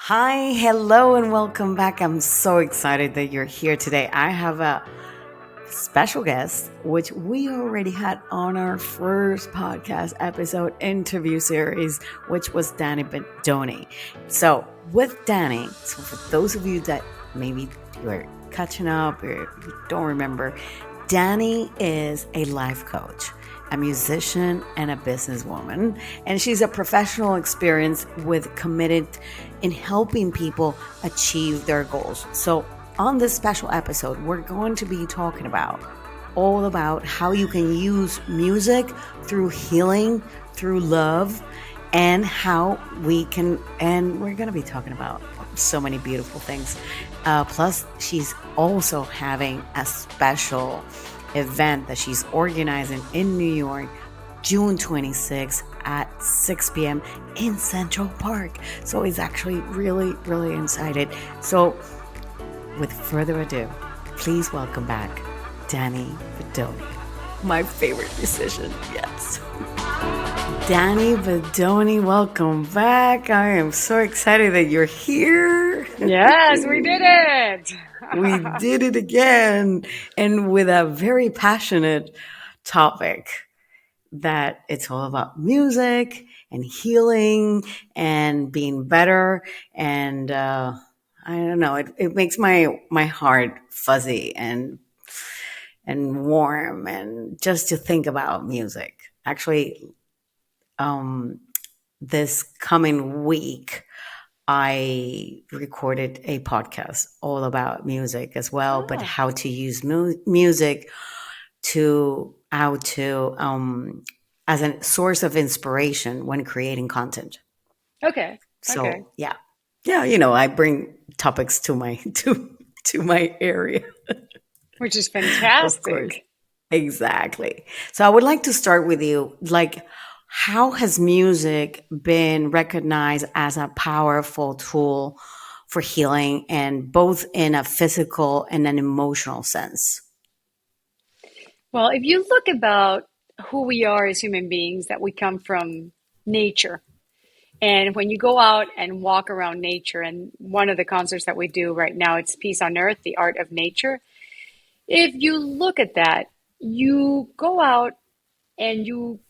Hi, hello, and welcome back. I'm so excited that you're here today. I have a special guest, which we already had on our first podcast episode interview series, which was Dani Bedoni. So, with Dani, so for those of you that maybe you're catching up or you don't remember, Dani is a life coach, a musician, and a businesswoman. And she's a professional experience with committed in helping people achieve their goals. So on this special episode, we're going to be talking about all about how you can use music through healing, through love, and how we can, and we're going to be talking about so many beautiful things. Plus, she's also having a special event that she's organizing in New York, June 26th at 6 p.m. in Central Park. So it's actually really, really excited. So with further ado, please welcome back Dani Bedoni, my favorite musician, yes. Dani Bedoni, welcome back. I am so excited that you're here. Yes, we did it. We did it again, and with a very passionate topic that it's all about music and healing and being better. And I don't know, it makes my heart fuzzy and warm, and just to think about music. Actually, this coming week, I recorded a podcast all about music as well, but how to use music to as a source of inspiration when creating content. Okay. So yeah, I bring topics to my to my area, Which is of course. fantastic. Exactly. So I would like to start with you. Like, how has music been recognized as a powerful tool for healing, and both in a physical and an emotional sense? Well, if you look about who we are as human beings, that we come from nature. And when you go out and walk around nature, and one of the concerts that we do right now, it's Peace on Earth, the Art of Nature. If you look at that, you go out and you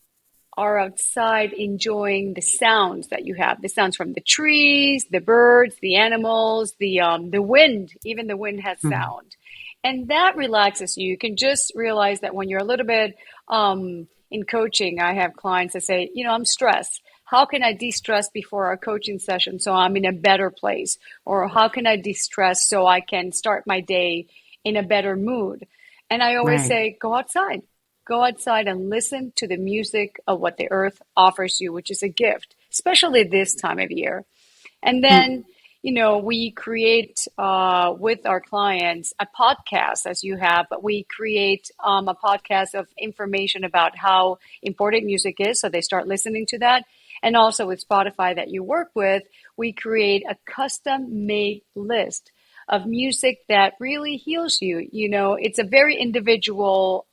are outside enjoying the sounds that you have, the sounds from the trees, the birds, the animals, the wind. Even the wind has Mhm. sound, and that relaxes you. You can just realize that when you're a little bit in coaching, I have clients that say, I'm stressed. How can I de-stress before our coaching session so I'm in a better place? Or how can I de-stress so I can start my day in a better mood? And I always Right. say, go outside. Go outside and listen to the music of what the earth offers you, which is a gift, especially this time of year. And Mm. then, we create with our clients a podcast, as you have, but we create a podcast of information about how important music is. So they start listening to that. And also with Spotify that you work with, we create a custom made list of music that really heals you. It's a very individual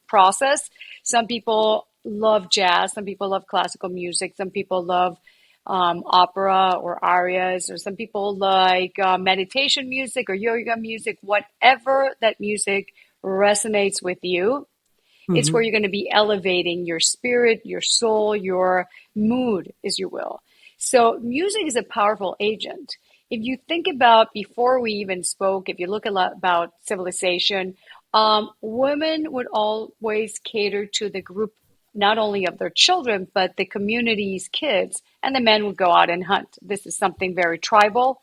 process. Some people love jazz, some people love classical music, some people love opera or arias, or some people like meditation music or yoga music. Whatever that music resonates with you, it's where Mhm. you're going to be elevating your spirit, your soul, your mood, as you will. So, music is a powerful agent. If you think about before we even spoke, if you look a lot about civilization, women would always cater to the group not only of their children, but the community's kids, and the men would go out and hunt. This is something very tribal.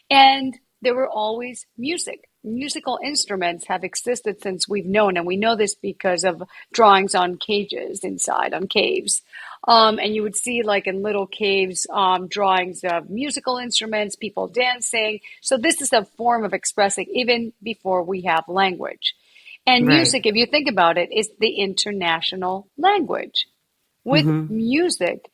And there were always music. Musical instruments have existed since we've known, and we know this because of drawings on cages inside, on caves. And you would see, like in little caves, drawings of musical instruments, people dancing. So, this is a form of expressing even before we have language. And Right. music, if you think about it, is the international language. With Mhm. music,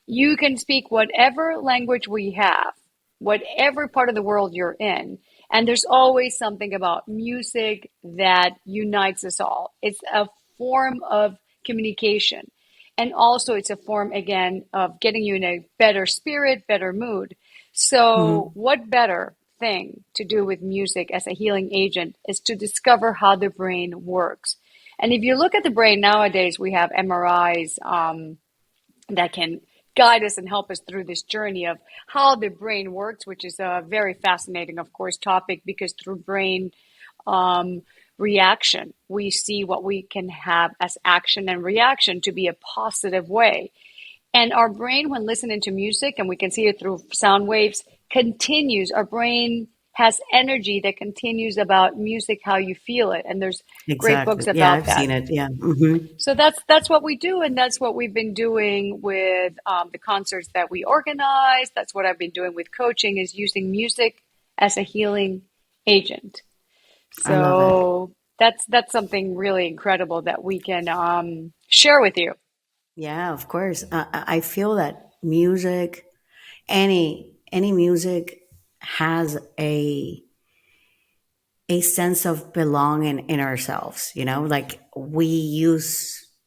you can speak whatever language we have, whatever part of the world you're in. And there's always something about music that unites us all. It's a form of communication. And also, it's a form, again, of getting you in a better spirit, better mood. So, Hmm. what better thing to do with music as a healing agent is to discover how the brain works. And if you look at the brain nowadays, we have MRIs that can guide us and help us through this journey of how the brain works, which is a very fascinating, of course, topic because through brain um, reaction, we see what we can have as action and reaction to be a positive way. And our brain, when listening to music, and we can see it through sound waves, continues. Our brain has energy that continues about music, how you feel it. And there's great books Exactly. Yeah, about I've that. seen it. Yeah. Hmm. So that's what we do, and that's what we've been doing with the concerts that we organize. That's what I've been doing with coaching, is using music as a healing agent. I love it. So that's something really incredible that we can share with you. Yeah, of course. I feel that music, any music, has a sense of belonging in ourselves. Like we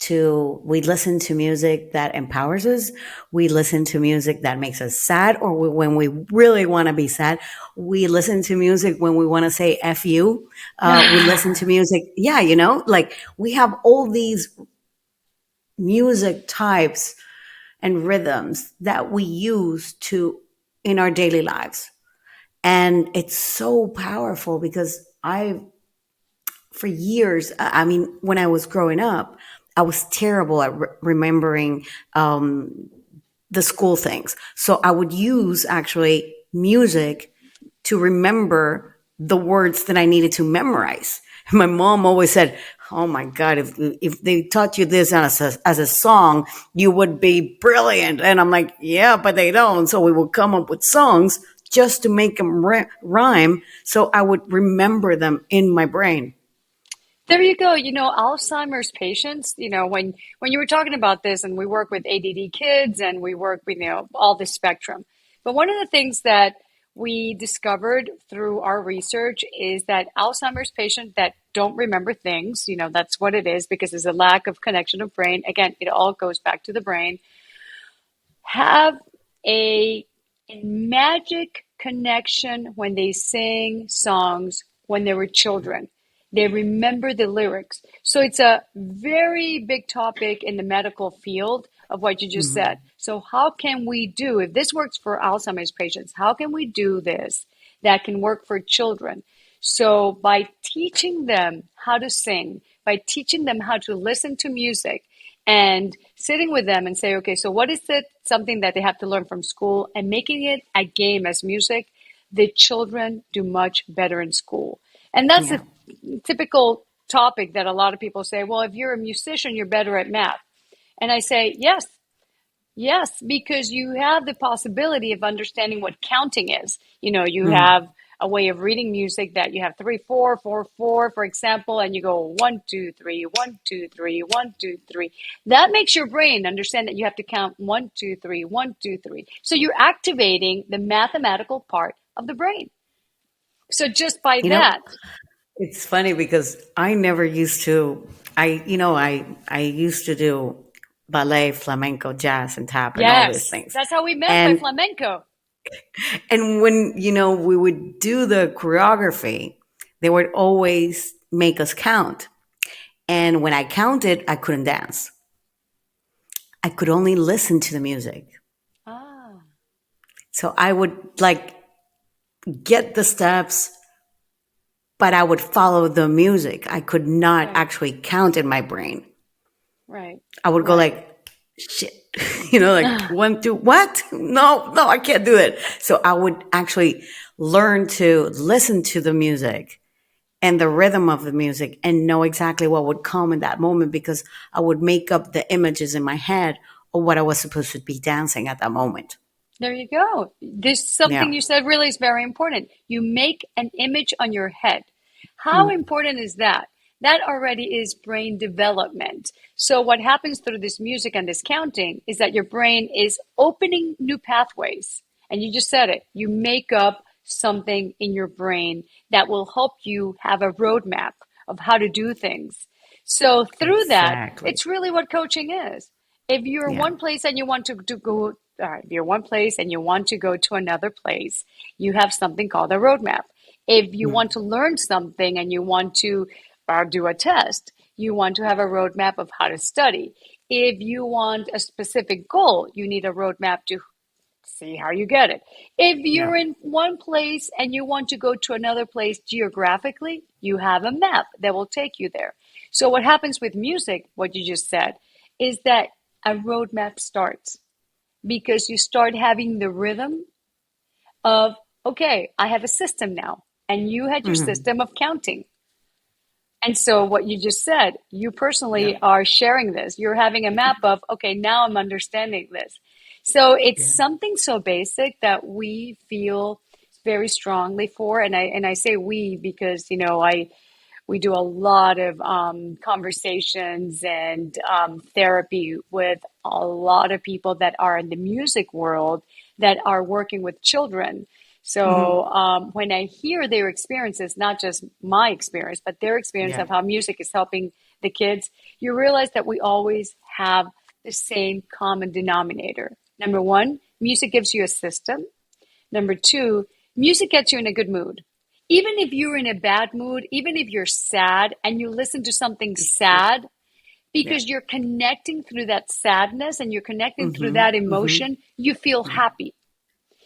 listen to music that empowers us. We listen to music that makes us sad, or when we really want to be sad. We listen to music when we want to say "f you." We listen to music. Yeah, like we have all these music types and rhythms that we use to in our daily lives, and it's so powerful because I for years, I mean, when I was growing up, I was terrible at remembering the school things. So I would use actually music to remember the words that I needed to memorize. My mom always said, "Oh my God, if they taught you this as a song, you would be brilliant." And I'm like, "Yeah, but they don't." So we would come up with songs just to make them rhyme, so I would remember them in my brain. There you go. Alzheimer's patients, when you were talking about this, and we work with ADD kids and we work with, all the spectrum. But one of the things that we discovered through our research is that Alzheimer's patients that don't remember things, that's what it is because there's a lack of connection of brain. Again, it all goes back to the brain, have a, a magic connection when they sing songs when they were children. They remember the lyrics. So it's a very big topic in the medical field of what you just said. Mhm. So, how can we do, if this works for Alzheimer's patients, how can we do this that can work for children? So, by teaching them how to sing, by teaching them how to listen to music, and sitting with them and say, okay, so what is it, something that they have to learn from school, and making it a game as music, the children do much better in school. And that's Yeah. a typical topic that a lot of people say, well, if you're a musician, you're better at math. And I say, yes, yes, because you have the possibility of understanding what counting is. You Mm. have a way of reading music that you have 3 4 4 4, for example, and you go 1 2 3 1 2 3 1 2 3. That makes your brain understand that you have to count 1 2 3 1 2 3. So you're activating the mathematical part of the brain. So just by You know, that, it's funny because I never used to. I used to do ballet, flamenco, jazz, and tap, and all these yes, things. that's how we met by And flamenco. when we would do the choreography, they would always make us count. And when I counted, I couldn't dance. I could only listen to the music. Ah, So I would like get the steps, but I would follow the music. I could not right, actually count in my brain. right, I would go right. like, shit, like one, two, what? No, no, I can't do it. So I would actually learn to listen to the music and the rhythm of the music and know exactly what would come in that moment because I would make up the images in my head of what I was supposed to be dancing at that moment. There you go. This something Yeah. you said really is very important. You make an image on your head. How Mm. important is that? That already is brain development. So what happens through this music and this counting is that your brain is opening new pathways. And you just said it. You make up something in your brain that will help you have a roadmap of how to do things. So through that, Exactly. it's really what coaching is. If you're in Yeah. one place and you want to go all right, you're one place and you want to go to another place, you have something called a roadmap. If you Mm. want to learn something and you want to do a test, you want to have a roadmap of how to study. If you want a specific goal, you need a roadmap to see how you get it. If Yeah. you're in one place and you want to go to another place geographically, you have a map that will take you there. So, what happens with music, what you just said, is that a roadmap starts because you start having the rhythm of, okay, I have a system now, and you had your Hmm. system of counting. And so, what you just said, you Yeah. personally are sharing this. You're having a map of, okay, now I'm understanding this. So, it's Yeah. something so basic that we feel very strongly for. And I say we because, we do a lot of conversations and therapy with a lot of people that are in the music world that are working with children. So Hmm. when I hear their experiences, not just my experience, but their experience Yeah. of how music is helping the kids, you realize that we always have the same common denominator. Number one, music gives you a system. Number two, music gets you in a good mood. Even if you're in a bad mood, even if you're sad and you listen to something It's true. sad, Yeah. because you're connecting through that sadness and you're connecting through Hmm. that Hmm. emotion, you feel Yeah. happy.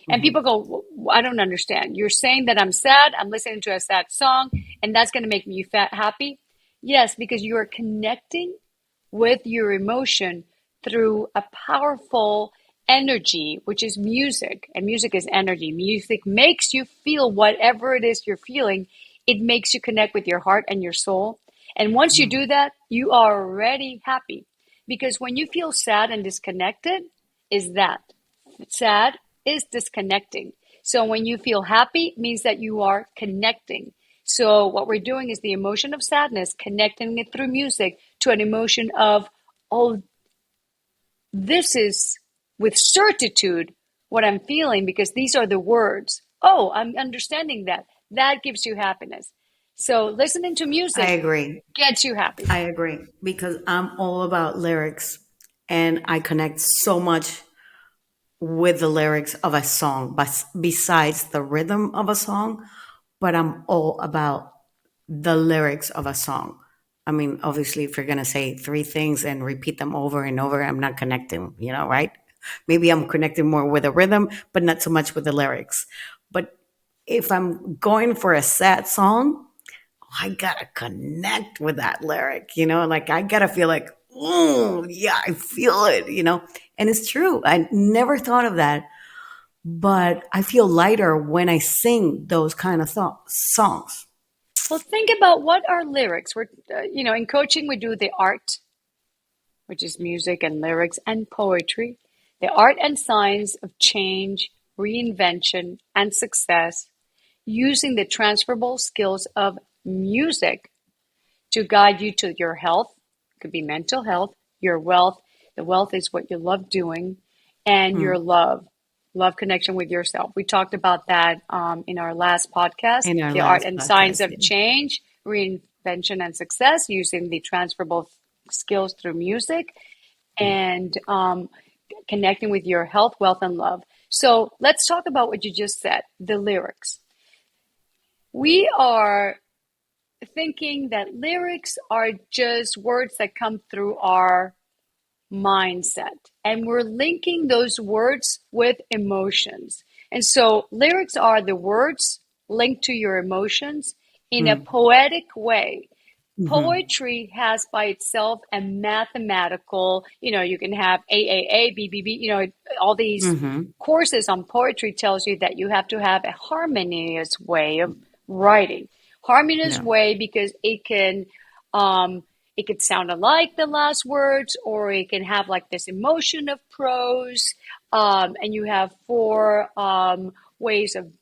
And Hmm. people go, I don't understand. You're saying that I'm sad, I'm listening to a sad song, and that's going to make me happy? Yes, because you are connecting with your emotion through a powerful energy, which is music. And music is energy. Music makes you feel whatever it is you're feeling, it makes you connect with your heart and your soul. And once you Hmm. do that, you are already happy. Because when you feel sad and disconnected, is that sad is disconnecting. So when you feel happy, it means that you are connecting. So what we're doing is the emotion of sadness, connecting it through music to an emotion of, oh, this is with certitude what I'm feeling because these are the words. Oh, I'm understanding that. That gives you happiness. So listening to I music agree. gets you happy. I agree because I'm all about lyrics and I connect so much with the lyrics of a song, but besides the rhythm of a song, but I'm all about the lyrics of a song. I mean, obviously, if you're going to say three things and repeat them over and over, I'm not connecting, right? Maybe I'm connecting more with the rhythm, but not so much with the lyrics. But if I'm going for a sad song, I gotta connect with that lyric, like I gotta feel like, oh, yeah, I feel it. And it's true. I never thought of that, but I feel lighter when I sing those kind of songs. Well, think about what are lyrics. In coaching, we do the art, which is music and lyrics and poetry, the art and science of change, reinvention, and success, using the transferable skills of music to guide you to your health. It could be mental health, your wealth. The wealth is what you love doing, and your Mm. love connection with yourself. We talked about that in our last podcast, In our the art last and science podcast, of yeah. change, reinvention, and success, using the transferable skills through music Yeah. and connecting with your health, wealth, and love. So let's talk about what you just said, the lyrics. We are thinking that lyrics are just words that come through our mindset, and we're linking those words with emotions. And so lyrics are the words linked to your emotions in a Mm. poetic way. Hmm. Poetry has by itself a mathematical, you can have AAA, BBB, all these Hmm. courses on poetry tells you that you have to have a harmonious way of writing. Harmonious Yeah. way because um, it could sound alike the last words, or it can have like this emotion of prose. And you have four ways of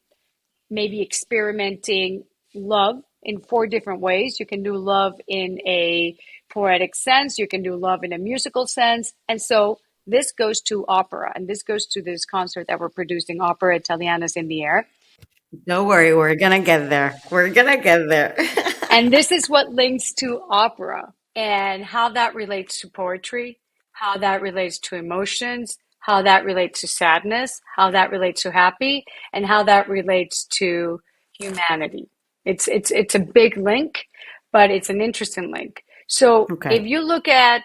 maybe experimenting love in four different ways. You can do love in a poetic sense, you can do love in a musical sense. And so this goes to opera, and this goes to this concert that we're producing, Opera Italiana's in the air. Don't worry, we're gonna get there. We're gonna get there. And this is what links to opera and how that relates to poetry, how that relates to emotions, how that relates to sadness, how that relates to happy, and how that relates to humanity. It's a big link, but it's an interesting link. So if Okay. you look at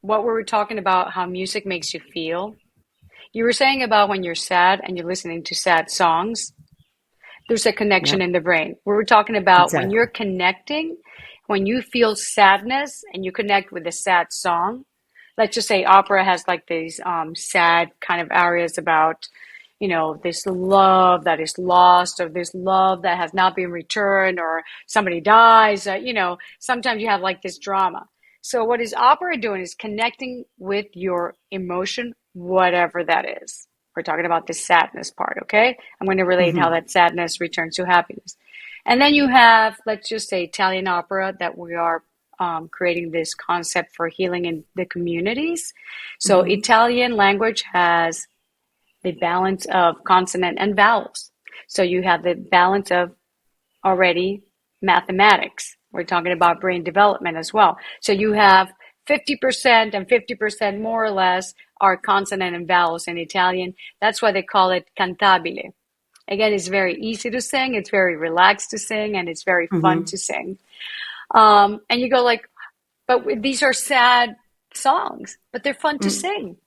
what we were talking about, how music makes you feel, you were saying about when you're sad and you're listening to sad songs, there's a connection Yep. in the brain. We were talking about when you're Exactly. connecting, when you feel sadness and you connect with a sad song. Let's just say opera has like these sad kind of areas about, this love that is lost, or this love that has not been returned, or somebody dies. Sometimes you have like this drama. So what is opera doing is connecting with your emotion, whatever that is. We're talking about the sadness part, okay? I'm going to relate how Hmm. that sadness returns to happiness. And then you have, let's just say, Italian opera that we are creating this concept for healing in the communities. So Hmm. Italian language has the balance of consonant and vowels. So you have the balance of already mathematics. We're talking about brain development as well. So you have 50% and 50% more or less are consonant and vowels in Italian. That's why they call it cantabile. Again, it's very easy to sing, it's very relaxed to sing, and it's very fun Hmm. to sing. And you go like, but these are sad songs, but they're fun to sing.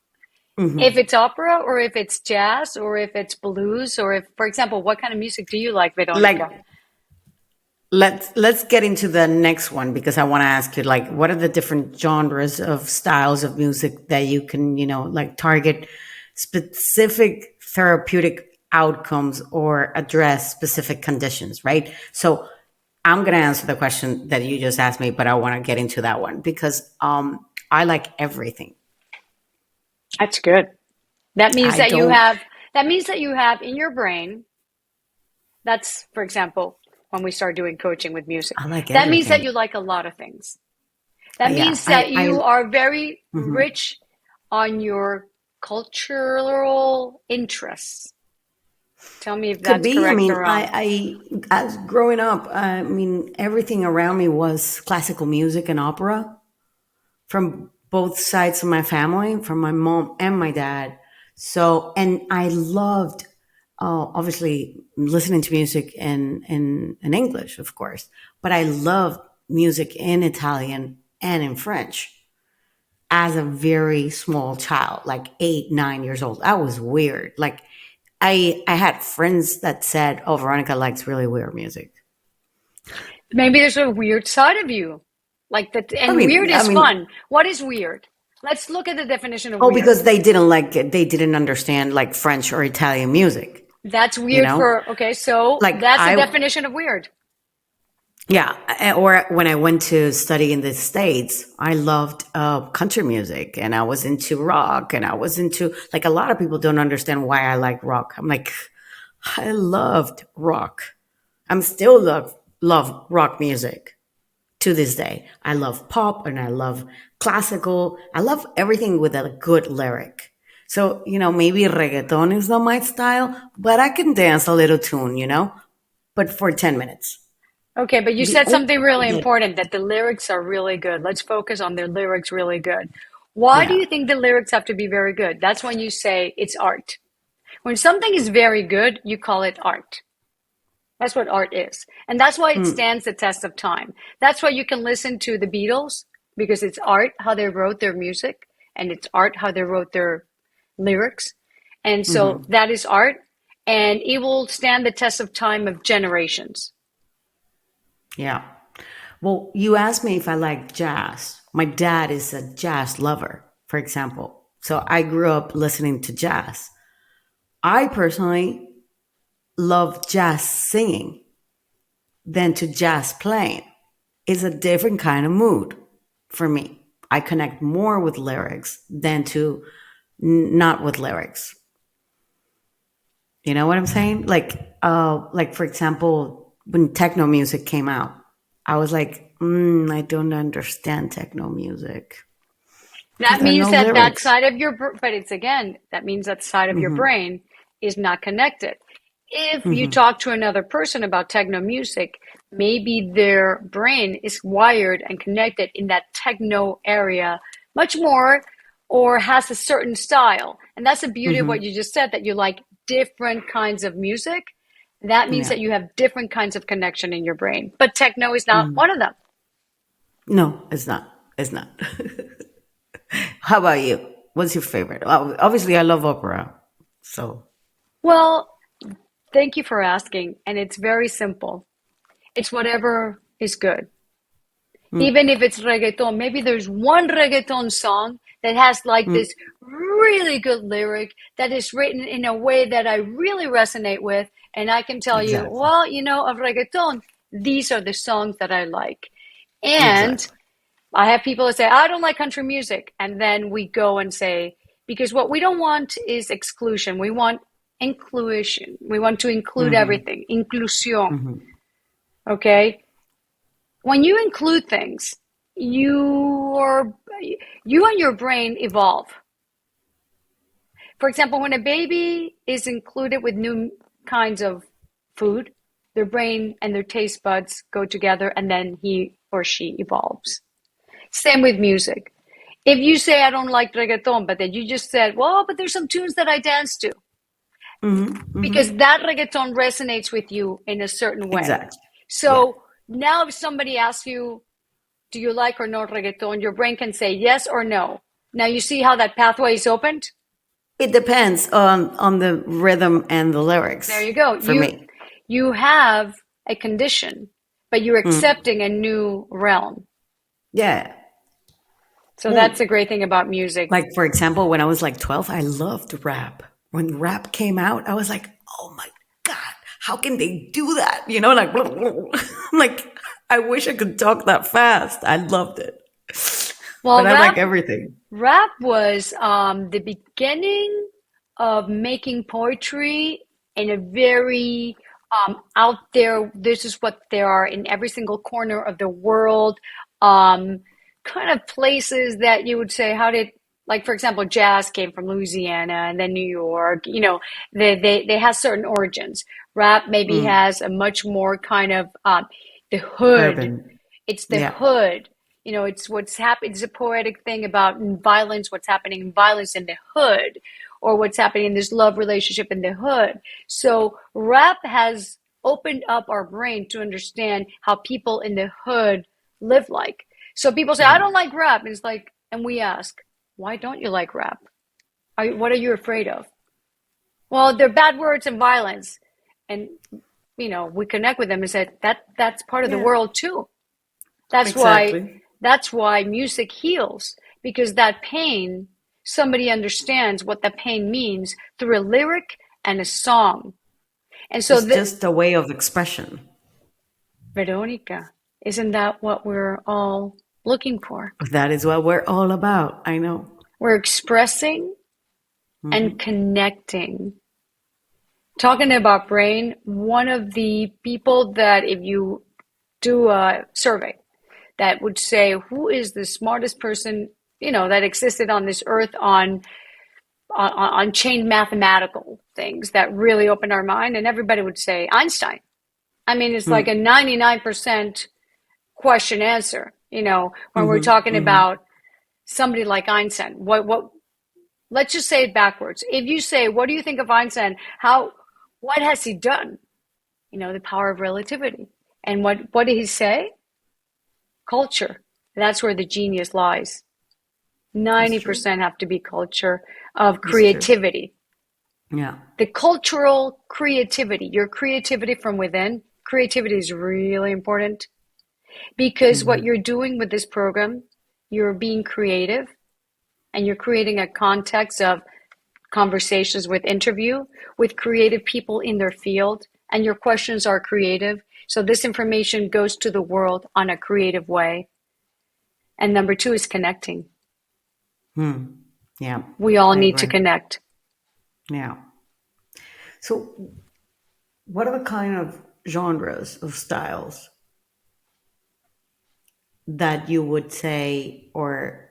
If Hmm. it's opera or if it's jazz or if it's blues or if, for example, what kind of music do you like, Like, Veronica? let's get into the next one, because I want to ask you, like, what are the different genres of styles of music that you can, like, target specific therapeutic outcomes or address specific conditions, right? So I'm going to answer the question that you just asked me, but I want to get into that one because I like everything. That's good. That means I that you don't, have that means that you have in your brain, that's for example, when we start doing coaching with music. I like That means that everything. you like a lot of things. That Yeah, means that you are very mhm. rich on your cultural interests. Tell me if Could that's be. I correct or mean, wrong. as growing up, I mean, everything around me was classical music and opera from both sides of my family, from my mom and my dad. So, and I loved, obviously, listening to music in English, of course, but I loved music in Italian and in French as a very small child, like 8, 9 years old. That was weird. Like, I had friends that said, "Oh, Veronica likes really weird music." Maybe there's a weird side of you. Like that, I and mean, weird I is mean, fun. What is weird? Let's look at the definition of oh, weird. because they didn't like it. They didn't understand like French or Italian music. That's You weird know, okay, so like that's the definition of weird. yeah. Or when I went to study in the States, I loved country music, and I was into rock, and I was into, like, a lot of people don't understand why I like rock. I'm like, I loved rock. I'm still love rock music to this day. I love pop and I love classical. I love everything with a good lyric. So, maybe reggaeton is not my style, but I can dance a little tune, but for 10 minutes. Okay, but you The said only something really yeah, important that the lyrics are really good. Let's focus on the lyrics really good. Why do yeah. you think the lyrics have to be very good? That's when you say it's art. When something is very good, you call it art. That's what art is. And that's why it Mm, stands the test of time. That's why you can listen to the Beatles because it's art how they wrote their music and it's art how they wrote their lyrics. And so hmm. that is art and it will stand the test of time of generations. Yeah. Well, you asked me if I like jazz. My dad is a jazz lover, for example. So I grew up listening to jazz. I personally love jazz singing than to jazz playing. It's a different kind of mood for me. I connect more with lyrics than to not with lyrics. You know what I'm saying? Like for example, when techno music came out, I was like, I don't understand techno music because That there are means no that that lyrics. side of your, but it's again, that means that side of your Hmm. brain is not connected. If you Hmm. talk to another person about techno music, maybe their brain is wired and connected in that techno area much more or has a certain style. And that's the beauty of what Mm-hmm. you just said, that you like different kinds of music. That means Yeah. that you have different kinds of connection in your brain. But techno is not Mm. one of them. No, it's not. It's not. How about you? What's your favorite? Obviously, I love opera. So, Well, thank you for asking. And it's very simple. It's whatever is good. mm, Even if it's reggaeton, maybe there's one reggaeton song that has like mm, this really good lyric that is written in a way that I really resonate with. And I can tell you, exactly. well, of reggaeton, these are the songs that I like. And Exactly. I have people that say, I don't like country music. And then we go and say, because what we don't want is exclusion. We want inclusion. We want to include Mm-hmm. everything. Inclusion. Mm-hmm. Okay. When you include things, you are you and your brain evolve. For example, when a baby is included with new kinds of food, their brain and their taste buds go together and then he or she evolves. Same with music. If you say I don't like reggaeton, but then you just said, well, but there's some tunes that I dance to, Mm-hmm. because Mm-hmm. that reggaeton resonates with you in a certain way. Exactly. Yeah. So now if somebody asks you, do you like or not reggaeton? Your brain can say yes or no. Now you see how that pathway is opened? It depends on the rhythm and the There lyrics you go. for me. You have a condition, but you're Mm. accepting a new realm. Yeah. So that's Well, the great thing about music. like for example, when I was like 12, I loved rap. When rap came out, I was like, "Oh my god, how can they do that?" Like like I wish I could talk that fast. I loved it. Well, But I like everything. rap was the beginning of making poetry in a very out there. This is what there are in every single corner of the world. Um, Kind of places that you would say, how did, like, for example, jazz came from Louisiana and then New York. They have certain origins. Rap maybe Mm. has a much more kind of the hood. Urban. It's the Yeah. hood. It's what's happening. It's a poetic thing about violence, what's happening in violence in the hood, or what's happening in this love relationship in the hood. So rap has opened up our brain to understand how people in the hood live like. So people say, I Yeah. don't like rap. And it's like, and we ask, why don't you like rap? What are you afraid of? Well, they're bad words and violence. And, we connect with them and said that's part of the Yeah. world too. That's why Exactly. that's why music heals, because that pain, somebody understands what that pain means through a lyric and a song. And so It's the just a way of expression. Veronica, isn't that what we're all looking for? That is what we're all about. I know. We're expressing and Hmm. connecting. Talking about brain, one of the people that if you do a survey that would say who is the smartest person that existed on this earth on chain mathematical things that really opened our mind, and everybody would say Einstein. I mean, it's like a 99% question answer. When we're Hmm. talking Hmm. about somebody like Einstein, what? Let's just say it backwards. If you say, "What do you think of Einstein?" What has he done? The power of relativity. And what did he say? Culture. That's where the genius lies. It's true. 90% have to be culture of It's true. creativity. Yeah. The cultural creativity, your creativity from within, creativity is really important, because what Hmm. you're doing with this program, you're being creative and you're creating a context of conversations with creative people in their field, and your questions are creative. So this information goes to the world on a creative way. And number two is connecting. Hmm. Yeah. We all I need to agree. connect. Yeah. So, what are the kind of genres of styles that you would say, or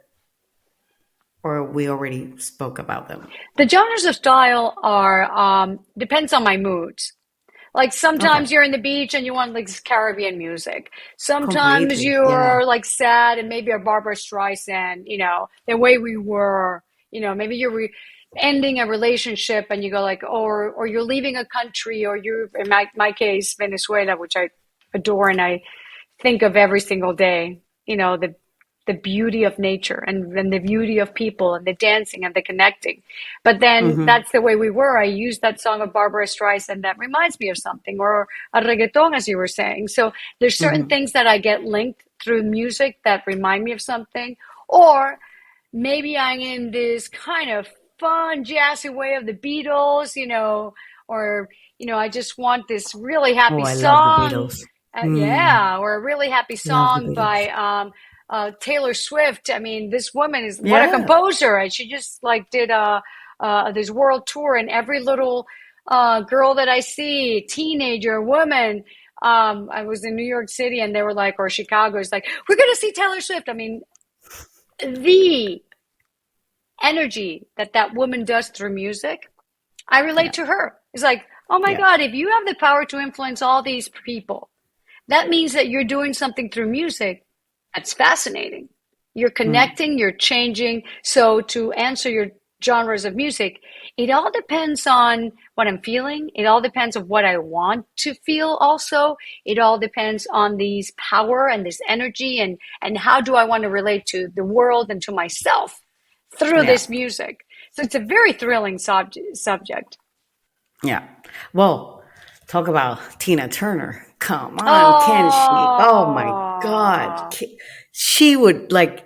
we already spoke about them? The genres of style are depends on my moods. Like Okay. sometimes you're in the beach and you want like Caribbean music. Sometimes Completely. Yeah. you're like sad and maybe a Barbara Streisand, the way we were. maybe you're ending a relationship and you go like, or you're leaving a country, or you're, in my case, Venezuela, which I adore and I think of every single day, the beauty of nature and the beauty of people and the dancing and the connecting. But then Mm-hmm. that's the way we were. I used that song of Barbara Streisand that reminds me of something, or a reggaeton, as you were saying. So there's certain Mm-hmm. things that I get linked through music that remind me of something. Or maybe I'm in this kind of fun, jazzy way of the Beatles, or, I just want this really Oh, happy I love the song. Beatles. Yeah, or a really happy Love the song Beatles. by Taylor Swift. I mean, this woman is what a Yeah. composer. And she just like did this world tour, and every little girl that I see, teenager, woman, I was in New York City and they were like, or Chicago, it's like, we're going to see Taylor Swift. I mean, the energy that that woman does through music, I relate Yeah. to her. It's like, oh my Yeah. God, if you have the power to influence all these people, that means that you're doing something through music that's fascinating. You're Mm. connecting, you're changing. So, to answer your genres of music, it all depends on what I'm feeling. It all depends on what I want to feel also. It all depends on these power and this energy, and how do I want to relate to the world and to myself through Yeah. this music. So it's a very thrilling subject. Yeah. Well, talk about Tina Turner. Come on, can she? Oh my God. Oh, She would like,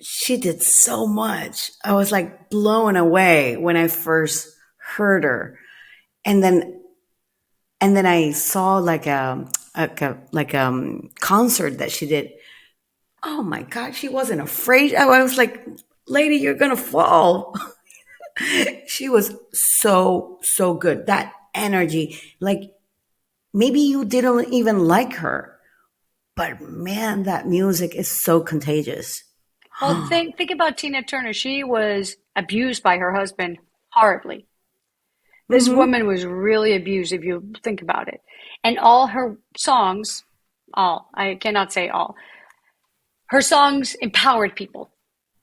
she did so much. I was like blown away when I first heard her. And then I saw like a concert that she did. Oh my God, she wasn't afraid. I was like, lady, you're gonna fall. She was so good. That energy, like maybe you didn't even like her, but man, that music is so contagious. well, think about Tina Turner. She was abused by her husband horribly. This Mm-hmm. woman was really abused if you think about it. And all her songs, all, I cannot say all, her songs empowered people.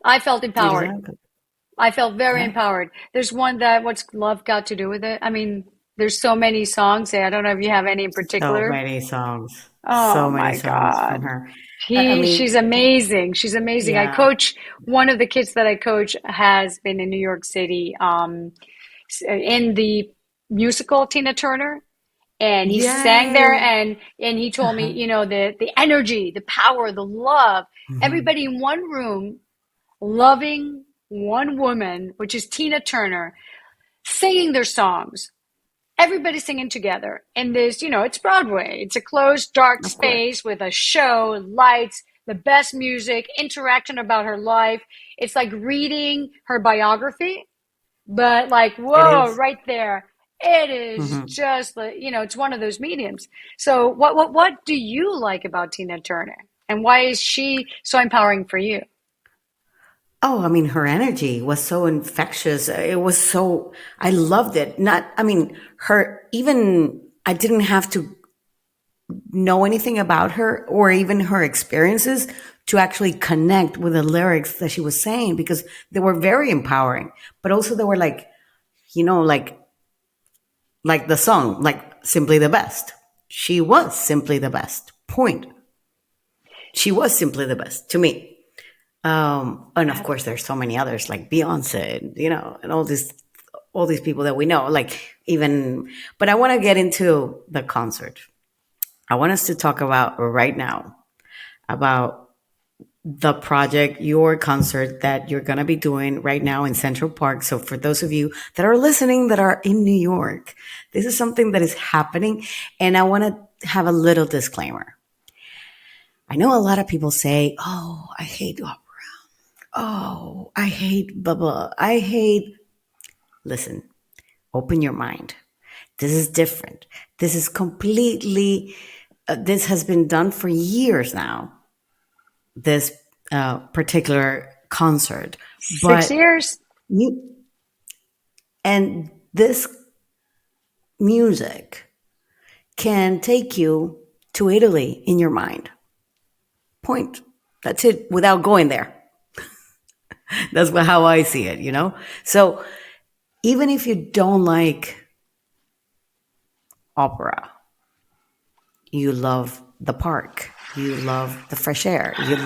I felt empowered. Exactly. I felt very Yeah. empowered. There's one that, what's love got to do with it? I mean, there's so many songs. I don't know if you have any in So particular. many songs. Oh So many my songs from God. her. I She's mean, amazing. She's amazing. I yeah. coach, one of the kids that I coach has been in New York City, in the musical Tina Turner, and he sang there, Yay. and he told me, Uh-huh. the energy, the power, the love, Hmm. everybody in one room loving one woman, which is Tina Turner, singing their songs, everybody singing together. And there's, it's Broadway. It's a closed, dark Of course. space with a show, lights, the best music, interaction about her life. It's like reading her biography, but like, It whoa, is. right there. It is Mm-hmm. just like, it's one of those mediums. So what do you like about Tina Turner? And why is she so empowering for you? Oh, I mean, her energy was so infectious. It was so, I loved it. Not, I mean, even, I didn't have to know anything about her or even her experiences to actually connect with the lyrics that she was saying because they were very empowering, but also they were like, like the song, like simply the best. She was simply the best. Point. She was simply the best to me. And of course, there's so many others like Beyonce, and all these people that we know. Like even, but I want to get into the concert. I want us to talk about right now about the project, your concert that you're going to be doing right now in Central Park. So for those of you that are listening that are in New York, this is something that is happening, and I want to have a little disclaimer. I know a lot of people say, "Oh, I hate opera. Oh, I hate blah blah. I hate." Listen, open your mind. This is different. This is completely. This has been done for years now. This particular concert, 6 years? you and this music can take you to Italy in your mind. Point. That's it. Without going there, That's how I see it, So even if you don't like opera, you love the park, you love the fresh air, you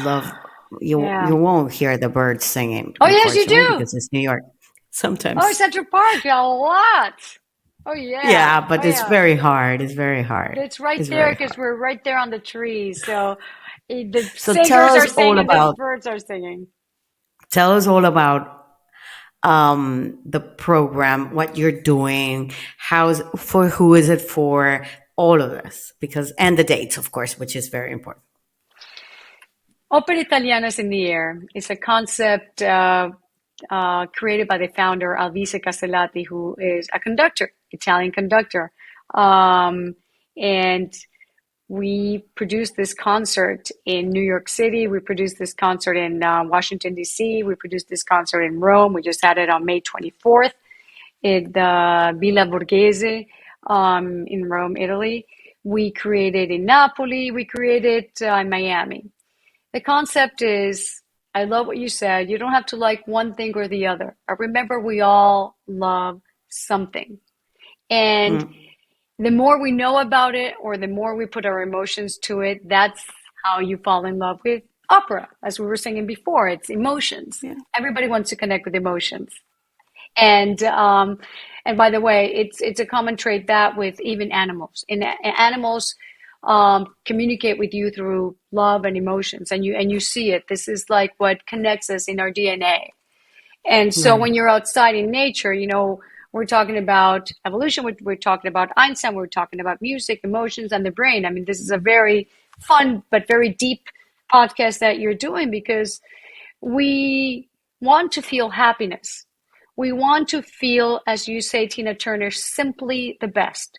Yeah. won't hear the birds singing, Oh, yes, you unfortunately, do. because it's New York. Oh, Sometimes, Central Park, yeah, a lot. Oh, yeah. yeah, Oh, but it's yeah. very hard. It's very hard. It's right It's there very because hard. we're right there on the trees. So the So tell singers us are all singing, the about birds are singing. tell us all about the program, what you're doing, who is it for, all of this, because and the dates, of course, which is very important. Opera Italiana is in the air. It's a concept created by the founder, Alvise Castellati, who is a conductor, Italian conductor. Um, and we produced this concert in New York City. We produced this concert in Washington, D.C. We produced this concert in Rome. We just had it on May 24th at the Villa Borghese in Rome, Italy. We created in Napoli. We created in Miami. The concept is, I love what you said. You don't have to like one thing or the other. I remember we all love something. And Mm, the more we know about it or the more we put our emotions to it, that's how you fall in love with opera. As we were singing before, it's emotions. yeah. Everybody wants to connect with emotions. And by the way, it's a common trait that with even animals. Animals communicate with you through love and emotions, and you see it. This is like what connects us in our DNA. And so Right. when you're outside in nature, we're talking about evolution, we're talking about Einstein, we're talking about music, emotions, and the brain. I mean, this is a very fun but very deep podcast that you're doing because we want to feel happiness. We want to feel, as you say, Tina Turner, simply the best.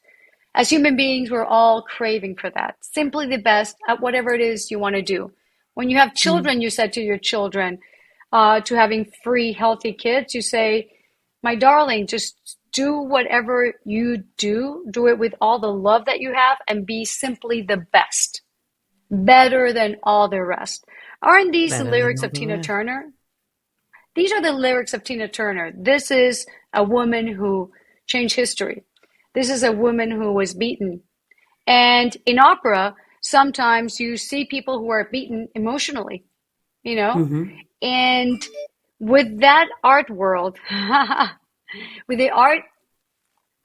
As human beings, we're all craving for that. Simply the best at whatever it is you want to do. When you have Mm, children, you said to your children, to having free, healthy kids, you say, my darling, just do whatever you do it with all the love that you have, and be simply the best, better than all the rest. Aren't these the better than lyrics all of the Tina rest. Turner? These are the lyrics of Tina Turner. This is a woman who changed history. This is a woman who was beaten. And in opera, sometimes you see people who are beaten emotionally, you know? Hmm. And with that art world, with the art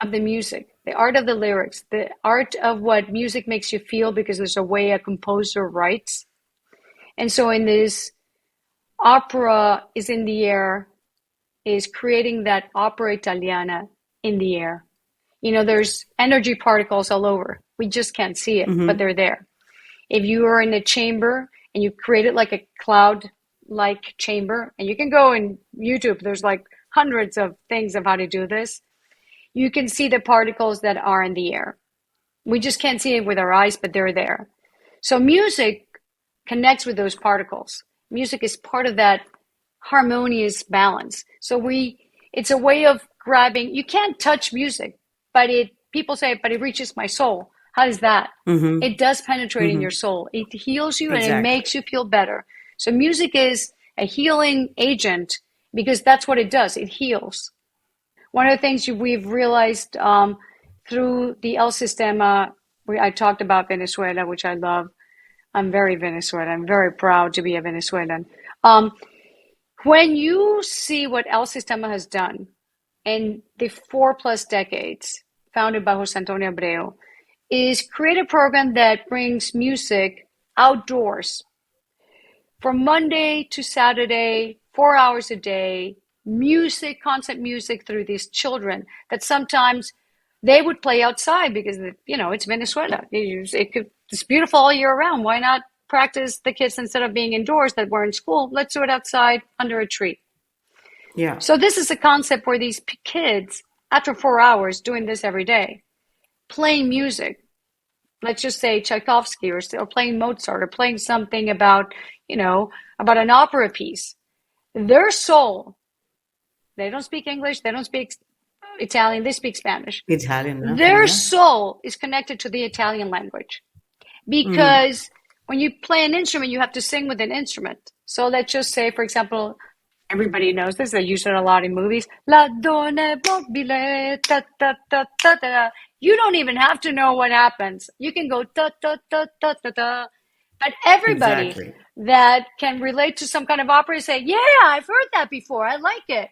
of the music, the art of the lyrics, the art of what music makes you feel, because there's a way a composer writes. And so in this, opera is in the air, is creating that opera Italiana in the air. There's energy particles all over. We just can't see it, but Hmm. they're there. If you are in a chamber and you create it like a cloud like chamber, and you can go in YouTube, there's like hundreds of things of how to do this. You can see the particles that are in the air. We just can't see it with our eyes, but they're there. So music connects with those particles. Music is part of that harmonious balance. It's a way of grabbing. You can't touch music, but people say, but it reaches my soul. How is that? Hmm. It does penetrate in Hmm. your soul. It heals you and it Exactly. makes you feel better. So music is a healing agent because that's what it does. It heals. One of the things we've realized through the El Sistema, I talked about Venezuela, which I love. I'm very Venezuelan. I'm very proud to be a Venezuelan. Um, when you see what El Sistema has done in the 4+ decades, founded by Jose Antonio Abreu, is create a program that brings music outdoors from Monday to Saturday, 4 hours a day, music, concert music through these children that sometimes they would play outside because, it's Venezuela. It's beautiful all year round. Why not practice the kids instead of being indoors that were in school? Let's do it outside under a tree. Yeah. So this is a concept where these kids, after 4 hours doing this every day, playing music, let's just say Tchaikovsky or playing Mozart or playing something about an opera piece, their soul, they don't speak English, they don't speak Italian, they speak Spanish. Italian, nothing. Their Yeah. soul is connected to the Italian language Hmm. because when you play an instrument, you have to sing with an instrument. So let's just say, for example, Everybody knows this. They use it a lot in movies. La donna mobile, ta ta ta ta ta. You don't even have to know what happens. You can go ta ta ta ta ta ta. But everybody Exactly. that can relate to some kind of opera say, "Yeah, I've heard that before. I like it."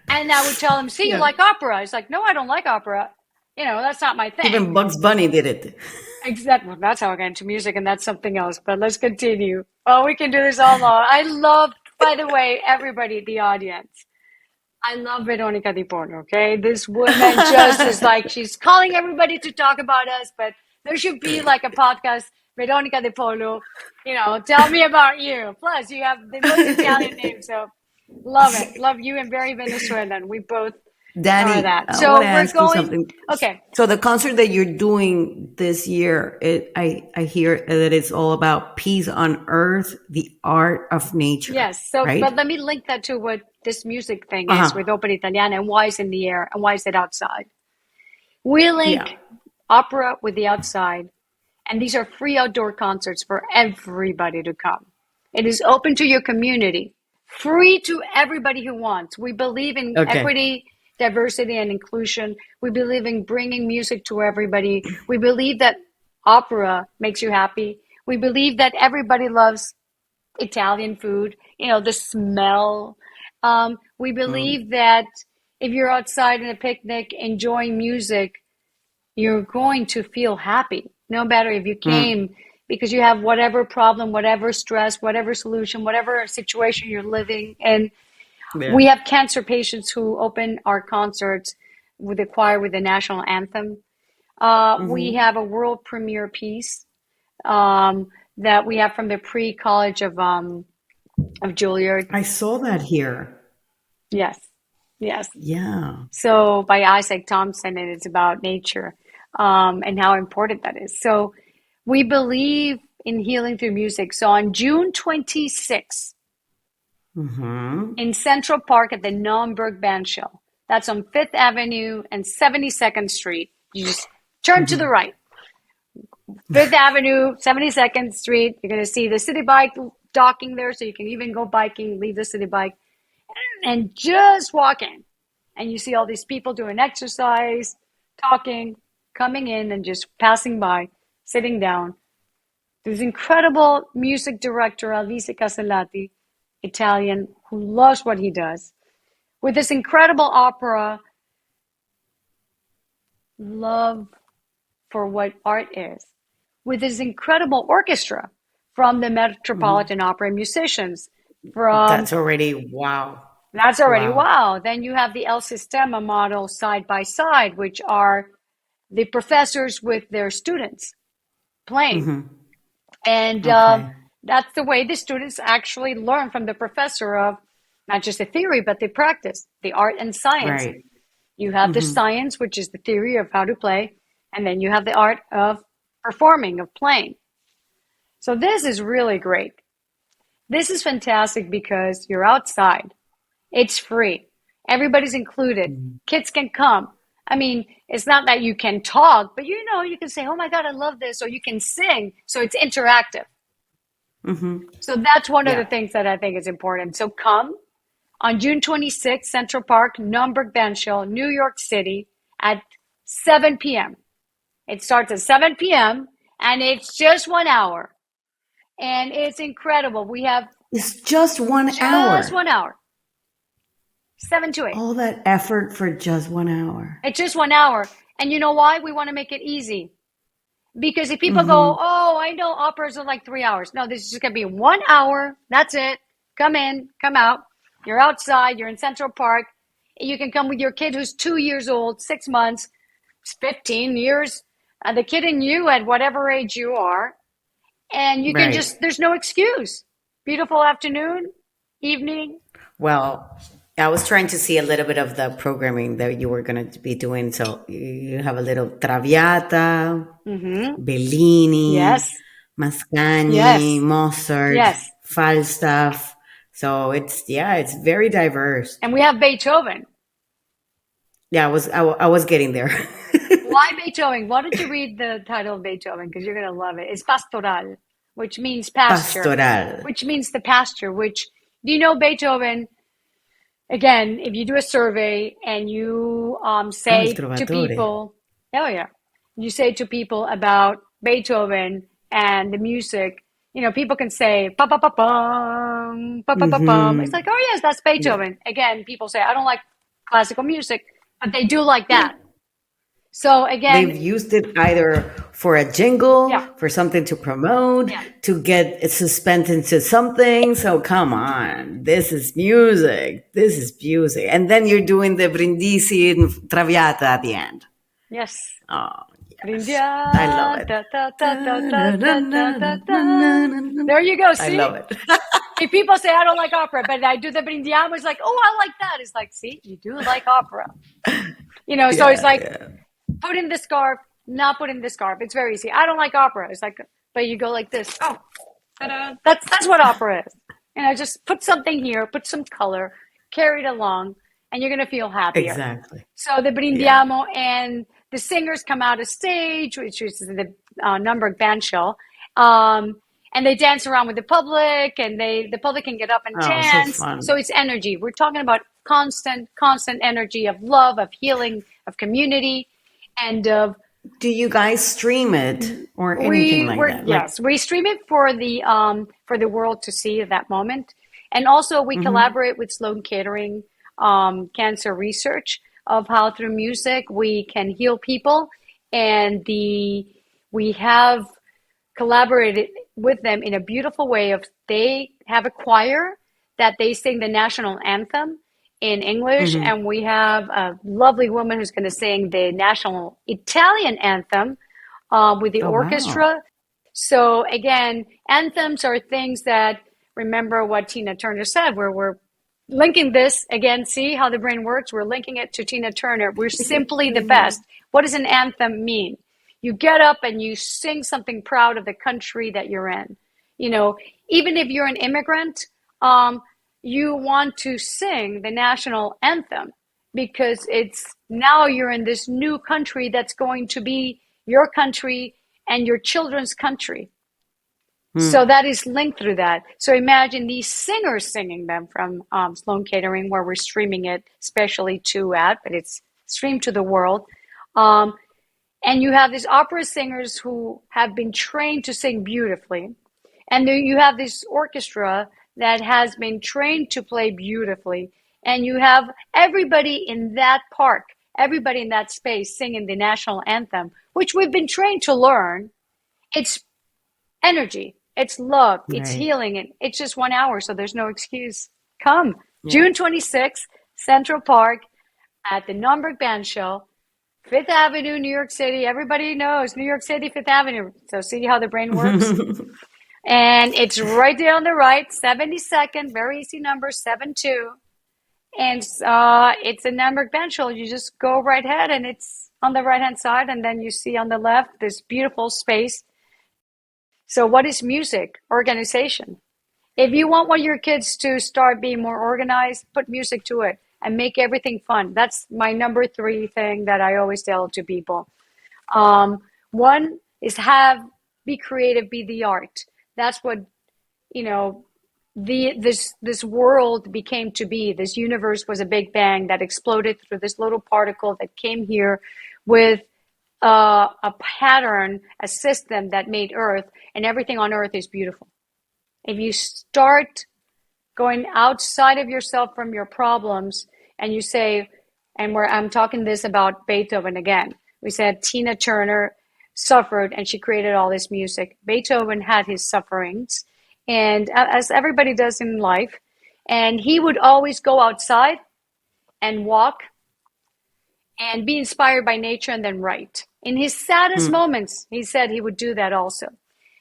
And I would tell them, "See, you Yeah. like opera?" It's like, "No, I don't like opera. That's not my thing." Even Bugs Bunny did it. Exactly. Well, that's how I got into music, and that's something else. But let's continue. Oh, we can do this all long. I love, by the way, everybody, the audience. I love Veronica Di Porno, okay? This woman just is like, she's calling everybody to talk about us, but there should be like a podcast, Veronica Di Polo, tell me about you. Plus, you have the most Italian name, so love it. Love you and very Venezuelan. We both are Danny, that. I want So to we're ask you going, something. okay. So the concert that you're doing this year, I hear that it's all about peace on earth, the art of nature, Yes. So, but right? let me link that to what this music thing Uh is huh. with Opera Italiana and why is in the air and why is it outside. We Yeah. link opera with the outside, and these are free outdoor concerts for everybody to come. It is open to your community, free to everybody who wants. We believe in Okay. equity, diversity, and inclusion. We believe in bringing music to everybody. We believe that opera makes you happy. We believe that everybody loves Italian food, the smell. We Mm, believe that if you're outside in a picnic enjoying music, you're going to feel happy, no matter if you mm, came because you have whatever problem, whatever stress, whatever solution, whatever situation you're living. And yeah. we have cancer patients who open our concerts with the choir with the national anthem. We Hmm. have a world premiere piece that we have from the pre-college of Juilliard. I saw that here. Yes, yes. Yeah. So by Isaac Thompson, and it's about nature and how important that is. So we believe in healing through music. So on June 26th Hmm. in Central Park at the Naumburg Bandshell, that's on Fifth Avenue and 72nd Street. You just turn to the Hmm. right. Fifth Avenue, 72nd Street. You're going to see the city bike docking there, so you can even go biking, leave the city bike, and just walk in. And you see all these people doing exercise, talking, coming in, and just passing by, sitting down. This incredible music director, Alvise Castellati, Italian, who loves what he does, with this incredible opera, love for what art is, with his incredible orchestra from the Hmm. Metropolitan Opera musicians, from That's already wow. that's already Wow. wow. Then you have the El Sistema model side by side, which are the professors with their students playing. Hmm. And Okay. that's the way the students actually learn from the professor of not just the theory, but the practice, the art and science. Right. You have the Hmm. science, which is the theory of how to play, and then you have the art of performing, of playing. So this is really great. This is fantastic because you're outside. It's free. Everybody's included. Kids can come. I mean, it's not that you can talk, but you can say, "Oh my God, I love this," or you can sing. So it's interactive. Hmm. So that's one of the Yeah. things that I think is important. So come on June 26th, Central Park, Naumburg Bandshell, New York City at 7 p.m. It starts at 7 p.m. and it's just 1 hour. And it's incredible. We have It's just one just hour. 1 hour, 7 to 8. All that effort for just 1 hour. It's just 1 hour. And you know why? We want to make it easy. Because if people go, Hmm. "Oh, I know operas are like 3 hours." No, this is just going to be 1 hour. That's it. Come in, come out. You're outside, you're in Central Park. You can come with your kid who's 2 years old, 6 months, 15 years, the kid and you at whatever age you are. And you can Right. just, there's no excuse. Beautiful afternoon, evening. Well, I was trying to see a little bit of the programming that you were going to be doing. So you have a little Traviata, Mm-hmm. Bellini, Yes, Mascagni, yes, Mozart, yes. Falstaff. So it's very diverse. And we have Beethoven. Yeah, I was getting there. Why Beethoven? Why don't you read the title of Beethoven? Because you're going to love it. It's Pastoral, which means pasture, Pastoral. which means the pasture, which Do you know Beethoven? Again, if you do a survey and you Ah, il say to Trovatore. people, oh yeah, you say to people about Beethoven and the music, people can say pa pa pa pum, pa pa pa pum. It's like, Mm-hmm. oh yes, that's Yeah. Beethoven. Again, people say I don't like classical music, but they do like Yeah. that. So again, They've used it either for a jingle, yeah, for something to promote, yeah. to get it suspended into something. So come on, this is music. This is music. And then you're doing the brindisi and traviata at the end. Yes. Oh, yes. I love Brindia, it. da, da, da, da, da, da, da, da, da. There you go. I See? love it. If people say I don't like opera, but I do the brindiamo, it's like, oh, I like that. It's like, see, you do like opera. So it's Yeah, like, yeah. put in the scarf, not put in the scarf. It's very easy. I don't like opera. It's like, but you go like this. Oh, ta-da. That's what opera is. Just put something here, put some color, carry it along, and you're gonna feel happier. Exactly. So the Yeah. brindiamo and the singers come out of stage, which is the numbered band shell, and they dance around with the public, and the public can get up and Oh, so dance. So fun. it's energy. We're talking about constant energy of love, of healing, of community, and of Do you guys stream it or anything like that? Like, yes, we stream it for the world to see at that moment, and also we mm-hmm, collaborate with Sloan Kettering Cancer Research of how through music we can heal people, and the we have collaborated with them in a beautiful way of they have a choir that they sing the national anthem in English, mm-hmm. and we have a lovely woman who's going to sing the national Italian anthem with the Oh, wow. orchestra. So again, anthems are things that remember what Tina Turner said, where we're linking this again. See how the brain works? We're linking it to Tina Turner. We're simply the best. What does an anthem mean? You get up and you sing something proud of the country that you're in. Even if you're an immigrant, you want to sing the national anthem because it's now you're in this new country that's going to be your country and your children's country. So Hmm. that is linked through that. So imagine these singers singing them from Sloan Catering, where we're streaming it, especially but it's streamed to the world. Um, and you have these opera singers who have been trained to sing beautifully. And then you have this orchestra that has been trained to play beautifully. And you have everybody in that park, everybody in that space singing the national anthem, which we've been trained to learn. It's energy, it's love, it's Right. healing, and it's just 1 hour, so there's no excuse. Come, Yeah. June 26th, Central Park at the Naumburg Band Show, Fifth Avenue, New York City. Everybody knows New York City, Fifth Avenue. So see how the brain works? And it's right there on the right, 72nd, very easy number, 72. And it's a Naumburg Band Show. You just go right ahead and it's on the right hand side. And then you see on the left this beautiful space. So what is music? Organization. If you want your kids to start being more organized, put music to it and make everything fun. That's my number 3 thing that I always tell to people. One is be creative, be the art. That's what, you know, this world became to be. This universe was a big bang that exploded through this little particle that came here with a pattern, a system that made Earth, and everything on Earth is beautiful. If you start going outside of yourself from your problems and you say, and where I'm talking this about Beethoven again, we said Tina Turner suffered and she created all this music. Beethoven had his sufferings, and as everybody does in life, and he would always go outside and walk and be inspired by nature and then write. In his saddest Hmm. moments, he said he would do that also.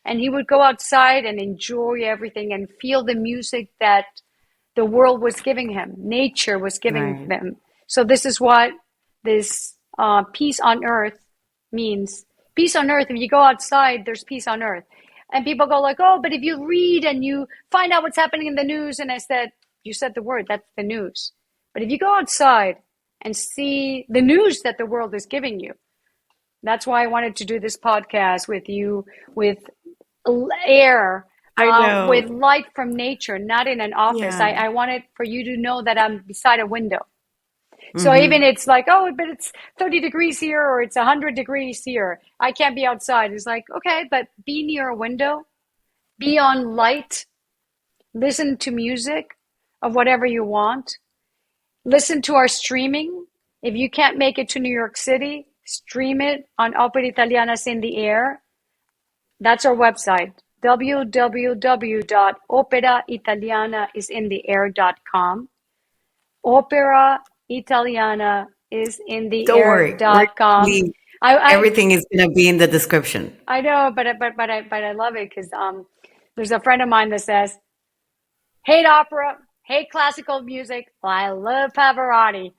And he would go outside and enjoy everything and feel the music that the world was giving him, nature was giving Right. them. So this is what this peace on earth means. Peace on earth, if you go outside, there's peace on earth. And people go like, oh, but if you read and you find out what's happening in the news, and I said, you said the word, that's the news. But if you go outside and see the news that the world is giving you, that's why I wanted to do this podcast with you, with air, I with know. light from nature, not in an office. Yeah. I wanted for you to know that I'm beside a window. So even Mm-hmm. it's like, oh, but it's 30 degrees here or it's 100 degrees here. I can't be outside. It's like, okay, but be near a window, be on light, listen to music of whatever you want, listen to our streaming. If you can't make it to New York City, stream it on Opera Italiana's in the air. That's our website, www.operaitalianaisintheair.com. Opera Italiana is in the Don't worry. We're air.com. really, I, I, everything is gonna be in the description. I know, but I love it because there's a friend of mine that says, hate opera, hate classical music. Well, I love Pavarotti.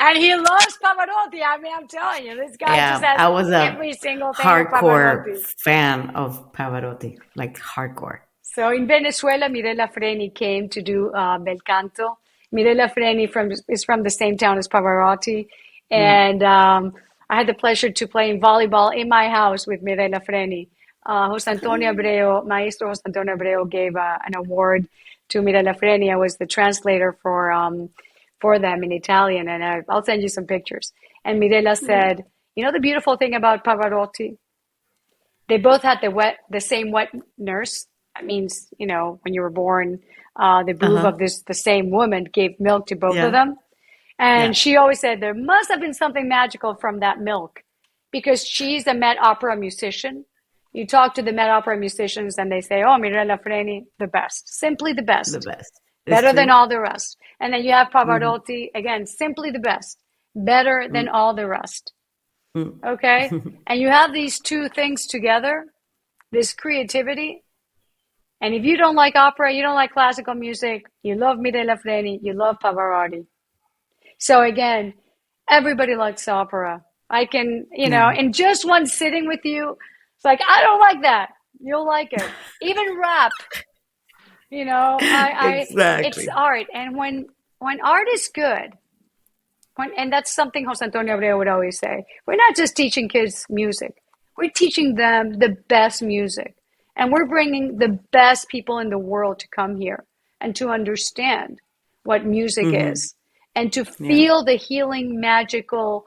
And he loves Pavarotti. I mean, I'm telling you, this guy just Yeah, has I was a every single thing of hardcore Pavarotti. fan of Pavarotti, like hardcore. So in Venezuela, Mirella Freni came to do Bel Canto. Mirella Freni is from the same town as Pavarotti. Mm. And I had the pleasure to play volleyball in my house with Mirella Freni. Jose Antonio Abreu, Maestro Jose Antonio Abreu gave an award to Mirella Freni. I was the translator for them in Italian, and I'll send you some pictures. And Mirella said, you know the beautiful thing about Pavarotti? They both had the same wet nurse. That means, when you were born, the boob Uh-huh. of the same woman gave milk to both of Yeah. them. And Yeah. she always said there must have been something magical from that milk because she's a Met Opera musician. You talk to the Met Opera musicians and they say, oh, Mirella Freni, the best, simply the The best, best. It's better than true. all the rest. And then you have Mm-hmm. Pavarotti, again, simply the best, better than all the rest. Okay? And you have these two things together, this creativity. And if you don't like opera, you don't like classical music, you love Mirella Freni, you love Pavarotti. So again, everybody likes opera. I can, Yeah. in just one sitting with you, it's like, I don't like that. You'll like it. Even rap, it's Exactly. art. And when art is good, and that's something Jose Antonio Abreu would always say, we're not just teaching kids music, we're teaching them the best music. And we're bringing the best people in the world to come here and to understand what music Mm-hmm. is and to Yeah. feel the healing, magical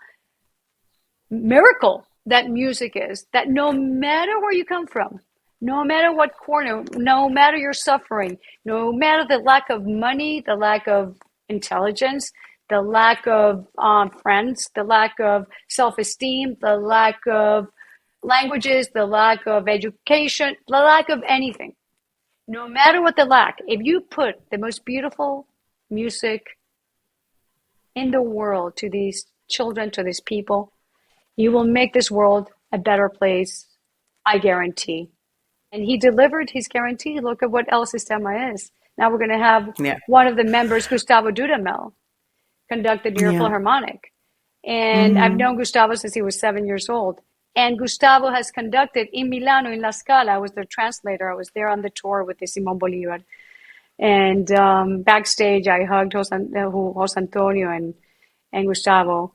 miracle that music is. That no matter where you come from, no matter what corner, no matter your suffering, no matter the lack of money, the lack of intelligence, the lack of friends, the lack of self esteem, the lack of languages, the lack of education, the lack of anything. No matter what the lack, if you put the most beautiful music in the world to these children, to these people, you will make this world a better place, I guarantee. And he delivered his guarantee. Look at what El Sistema is. Now we're going to have Yeah. one of the members, Gustavo Dudamel, conduct the New York Yeah. Philharmonic. And I've Mm-hmm. known Gustavo since he was 7 years old. And Gustavo has conducted in Milano, in La Scala. I was their translator. I was there on the tour with the Simon Bolivar. And backstage, I hugged Jose Antonio and Gustavo.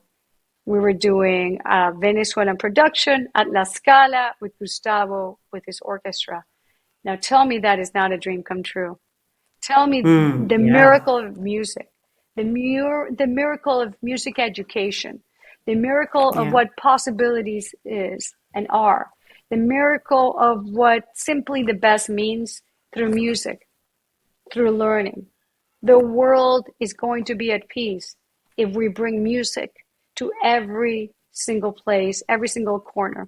We were doing a Venezuelan production at La Scala with Gustavo, with his orchestra. Now tell me that is not a dream come true. Tell me Mm. the Yeah. miracle of music, the miracle of music education, the miracle of Yeah. what possibilities is and are, the miracle of what simply the best means through music, through learning. The world is going to be at peace if we bring music to every single place, every single corner.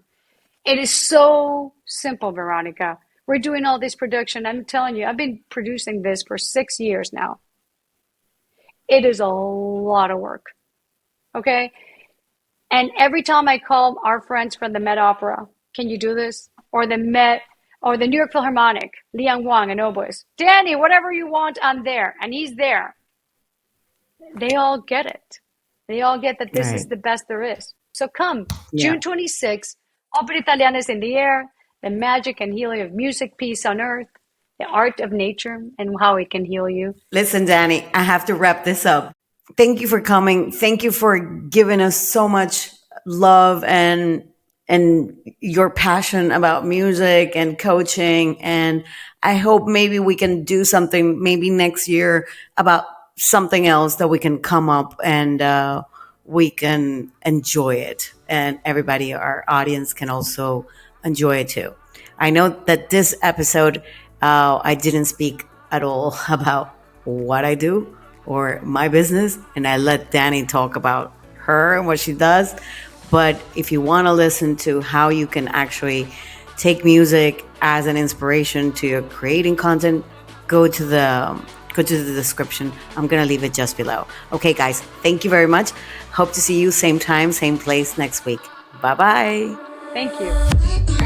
It is so simple, Veronica. We're doing all this production. I'm telling you, I've been producing this for 6 years now. It is a lot of work. Okay. And every time I call our friends from the Met Opera, can you do this? Or the Met, or the New York Philharmonic, Liang Wang and oboes, Danny, whatever you want, I'm there. And he's there. They all get it. They all get that this is Right. the best there is. So come, Yeah. June 26th, Opera Italiana is in the air, the magic and healing of music, peace on earth, the art of nature, and how it can heal you. Listen, Danny, I have to wrap this up. Thank you for coming. Thank you for giving us so much love and and your passion about music and coaching. And I hope maybe we can do something maybe next year about something else that we can come up and we can enjoy it. And everybody, our audience, can also enjoy it too. I know that this episode, I didn't speak at all about what I do or my business, and I let Dani talk about her and what she does. But if you want to listen to how you can actually take music as an inspiration to your creating content, go to the description. I'm gonna leave it just below. Okay, guys, thank you very much. Hope to see you same time, same place next week. Bye bye. Thank you.